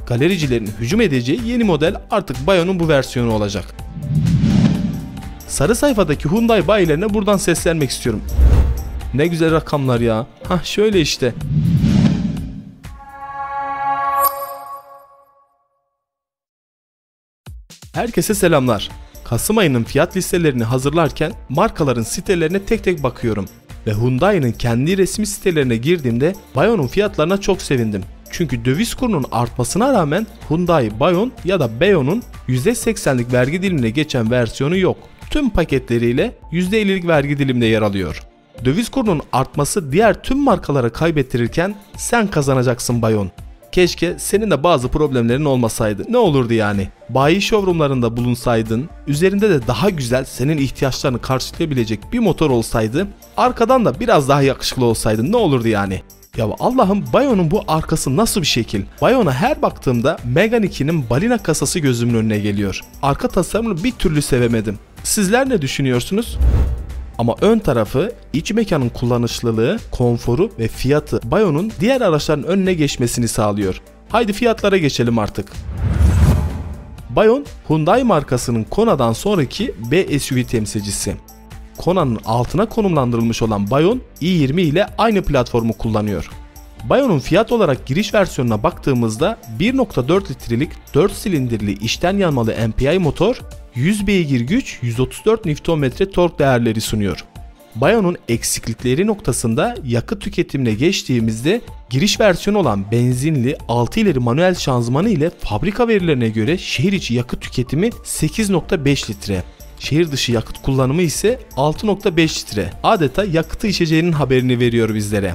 galericilerin hücum edeceği yeni model artık Bayon'un bu versiyonu olacak. Sarı sayfadaki Hyundai bayilerine buradan seslenmek istiyorum. Ne güzel rakamlar ya. Şöyle işte. Herkese selamlar. Kasım ayının fiyat listelerini hazırlarken markaların sitelerine tek tek bakıyorum. Ve Hyundai'nin kendi resmi sitelerine girdiğimde Bayon'un fiyatlarına çok sevindim. Çünkü döviz kurunun artmasına rağmen Hyundai Bayon ya da Beyon'un %80'lik vergi dilimine geçen versiyonu yok. Tüm paketleriyle %50'lik vergi diliminde yer alıyor. Döviz kurunun artması diğer tüm markalara kaybettirirken sen kazanacaksın Bayon. Keşke senin de bazı problemlerin olmasaydı. Ne olurdu yani? Bayi showroomlarında bulunsaydın, üzerinde de daha güzel senin ihtiyaçlarını karşılayabilecek bir motor olsaydı, arkadan da biraz daha yakışıklı olsaydın ne olurdu yani? Ya Allah'ım, Bayon'un bu arkası nasıl bir şekil? Bayon'a her baktığımda Megane 2'nin balina kasası gözümün önüne geliyor. Arka tasarımını bir türlü sevemedim. Sizler ne düşünüyorsunuz? Ama ön tarafı, iç mekanın kullanışlılığı, konforu ve fiyatı Bayon'un diğer araçların önüne geçmesini sağlıyor. Haydi fiyatlara geçelim artık. Bayon, Hyundai markasının Kona'dan sonraki B SUV temsilcisi. Kona'nın altına konumlandırılmış olan Bayon, i20 ile aynı platformu kullanıyor. Bayon'un fiyat olarak giriş versiyonuna baktığımızda 1.4 litrelik 4 silindirli içten yanmalı MPI motor, 100 beygir güç, 134 Nm tork değerleri sunuyor. Bayon'un eksiklikleri noktasında yakıt tüketimine geçtiğimizde giriş versiyonu olan benzinli 6 ileri manuel şanzımanı ile fabrika verilerine göre şehir içi yakıt tüketimi 8.5 litre. Şehir dışı yakıt kullanımı ise 6.5 litre. Adeta yakıtı içeceğinin haberini veriyor bizlere.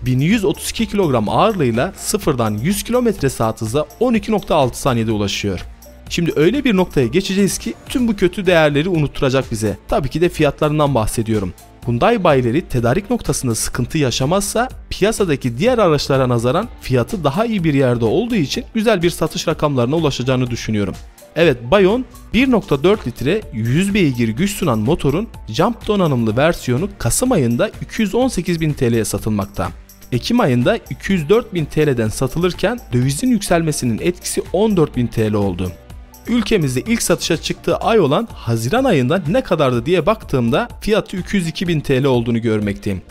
1132 kilogram ağırlığıyla sıfırdan 100 km/saat hıza 12.6 saniyede ulaşıyor. Şimdi öyle bir noktaya geçeceğiz ki tüm bu kötü değerleri unutturacak bize. Tabii ki de fiyatlarından bahsediyorum. Hyundai bayileri tedarik noktasında sıkıntı yaşamazsa piyasadaki diğer araçlara nazaran fiyatı daha iyi bir yerde olduğu için güzel bir satış rakamlarına ulaşacağını düşünüyorum. Evet, Bayon 1.4 litre 100 beygir güç sunan motorun jump donanımlı versiyonu Kasım ayında 218.000 TL'ye satılmakta. Ekim ayında 204.000 TL'den satılırken dövizin yükselmesinin etkisi 14.000 TL oldu. Ülkemizde ilk satışa çıktığı ay olan Haziran ayında ne kadardı diye baktığımda fiyatı 202.000 TL olduğunu görmekteyim.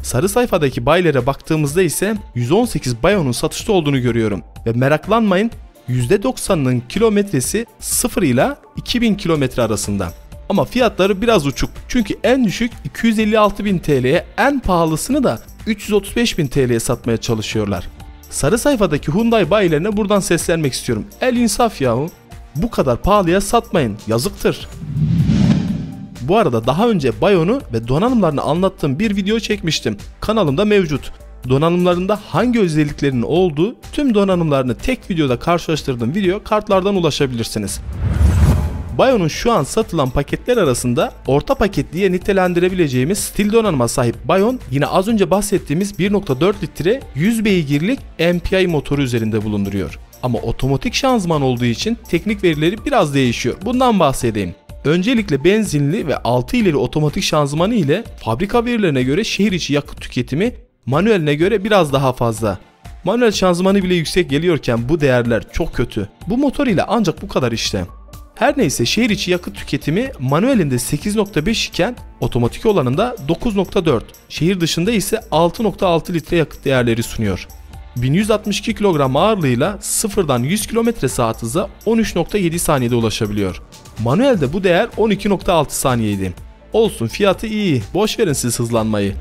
Sarı sayfadaki bayilere baktığımızda ise 118 Bayon'un satışta olduğunu görüyorum. Ve meraklanmayın, %90'ının kilometresi 0 ile 2000 kilometre arasında. Ama fiyatları biraz uçuk. Çünkü en düşük 256.000 TL'ye, en pahalısını da 335.000 TL'ye satmaya çalışıyorlar. Sarı sayfadaki Hyundai bayilerine buradan seslenmek istiyorum. El insaf yahu. Bu kadar pahalıya satmayın. Yazıktır. Bu arada daha önce Bayon'u ve donanımlarını anlattığım bir video çekmiştim. Kanalımda mevcut. Donanımlarında hangi özelliklerinin olduğu, tüm donanımlarını tek videoda karşılaştırdığım video kartlardan ulaşabilirsiniz. Bayon'un şu an satılan paketler arasında orta paket diye nitelendirebileceğimiz stil donanıma sahip Bayon, yine az önce bahsettiğimiz 1.4 litre 100 beygirlik MPI motoru üzerinde bulunduruyor. Ama otomatik şanzıman olduğu için teknik verileri biraz değişiyor. Bundan bahsedeyim. Öncelikle benzinli ve 6 ileri otomatik şanzımanı ile fabrika verilerine göre şehir içi yakıt tüketimi manueline göre biraz daha fazla. Manuel şanzımanı bile yüksek geliyorken bu değerler çok kötü. Bu motor ile ancak bu kadar işte. Her neyse, şehir içi yakıt tüketimi manuelinde 8.5 iken otomatik olanında 9.4, şehir dışında ise 6.6 litre yakıt değerleri sunuyor. 1162 kilogram ağırlığıyla sıfırdan 100 km/saat hıza 13.7 saniyede ulaşabiliyor. Manuelde bu değer 12.6 saniyeydi. Olsun, fiyatı iyi, boş verin siz hızlanmayı.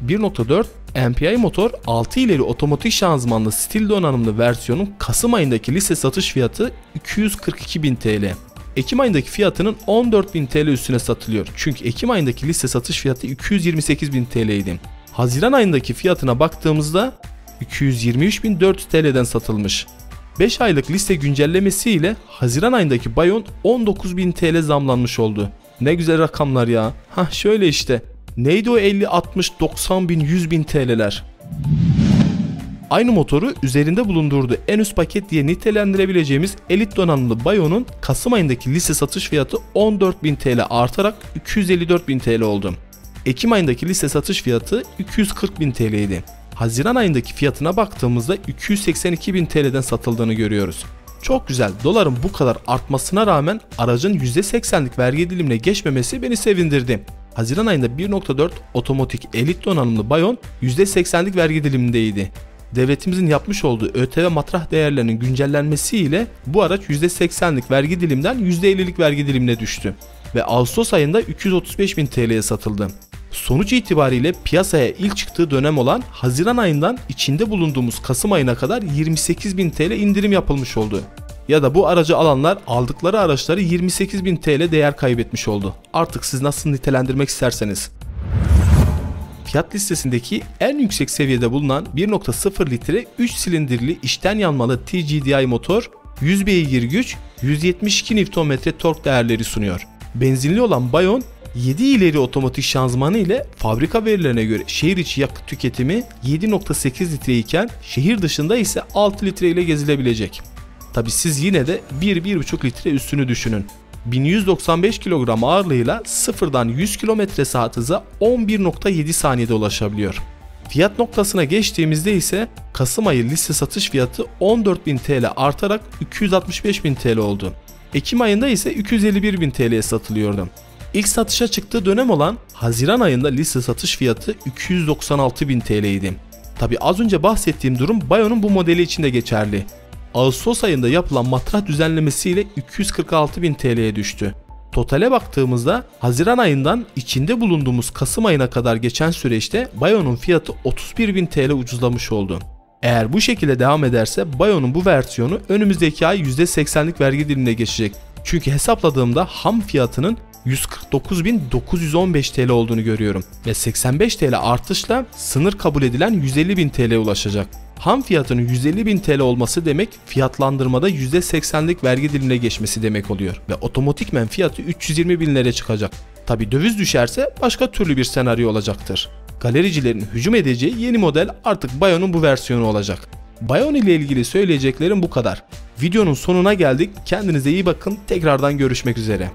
1.4 MPI motor 6 ileri otomatik şanzımanlı stil donanımlı versiyonun Kasım ayındaki liste satış fiyatı 242.000 TL. Ekim ayındaki fiyatının 14.000 TL üstüne satılıyor. Çünkü Ekim ayındaki liste satış fiyatı 228.000 TL idi. Haziran ayındaki fiyatına baktığımızda 223.400 TL'den satılmış. 5 aylık liste güncellemesi ile Haziran ayındaki Bayon 19.000 TL zamlanmış oldu. Ne güzel rakamlar ya. Şöyle işte. Neydi o 50, 60, 90 bin, 100 bin TL'ler? Aynı motoru üzerinde bulundurduğu en üst paket diye nitelendirebileceğimiz elit donanımlı Bayon'un Kasım ayındaki liste satış fiyatı 14.000 TL artarak 254.000 TL oldu. Ekim ayındaki liste satış fiyatı 240.000 TL idi. Haziran ayındaki fiyatına baktığımızda 282.000 TL'den satıldığını görüyoruz. Çok güzel, doların bu kadar artmasına rağmen aracın %80'lik vergi dilimine geçmemesi beni sevindirdi. Haziran ayında 1.4 otomatik elit donanımlı Bayon %80'lik vergi dilimindeydi. Devletimizin yapmış olduğu ÖTV matrah değerlerinin güncellenmesiyle bu araç %80'lik vergi dilimden %50'lik vergi dilimine düştü ve Ağustos ayında 235.000 TL'ye satıldı. Sonuç itibariyle piyasaya ilk çıktığı dönem olan Haziran ayından içinde bulunduğumuz Kasım ayına kadar 28.000 TL indirim yapılmış oldu. Ya da bu aracı alanlar aldıkları araçları 28.000 TL değer kaybetmiş oldu. Artık siz nasıl nitelendirmek isterseniz. Fiyat listesindeki en yüksek seviyede bulunan 1.0 litre 3 silindirli içten yanmalı TGDI motor 100 beygir güç, 172 Nm tork değerleri sunuyor. Benzinli olan Bayon 7 ileri otomatik şanzımanı ile fabrika verilerine göre şehir içi yakıt tüketimi 7.8 litre iken şehir dışında ise 6 litre ile gezilebilecek. Tabi siz yine de 1-1.5 litre üstünü düşünün. 1195 kilogram ağırlığıyla sıfırdan 100 km/saat hıza 11.7 saniyede ulaşabiliyor. Fiyat noktasına geçtiğimizde ise Kasım ayı liste satış fiyatı 14.000 TL artarak 265.000 TL oldu. Ekim ayında ise 251.000 TL'ye satılıyordu. İlk satışa çıktığı dönem olan Haziran ayında liste satış fiyatı 296.000 TL idi. Tabi az önce bahsettiğim durum Bayon'un bu modeli için de geçerli. Ağustos ayında yapılan matrah düzenlemesiyle 246.000 TL'ye düştü. Totale baktığımızda Haziran ayından içinde bulunduğumuz Kasım ayına kadar geçen süreçte Bayon'un fiyatı 31.000 TL ucuzlamış oldu. Eğer bu şekilde devam ederse Bayon'un bu versiyonu önümüzdeki ay %80'lik vergi dilimine geçecek. Çünkü hesapladığımda ham fiyatının 149.915 TL olduğunu görüyorum ve 85 TL artışla sınır kabul edilen 150.000 TL'ye ulaşacak. Ham fiyatının 150.000 TL olması demek fiyatlandırmada %80'lik vergi dilimine geçmesi demek oluyor ve otomatikmen fiyatı 320.000 liraya çıkacak. Tabi döviz düşerse başka türlü bir senaryo olacaktır. Galericilerin hücum edeceği yeni model artık Bayon'un bu versiyonu olacak. Bayon ile ilgili söyleyeceklerim bu kadar. Videonun sonuna geldik. Kendinize iyi bakın. Tekrardan görüşmek üzere.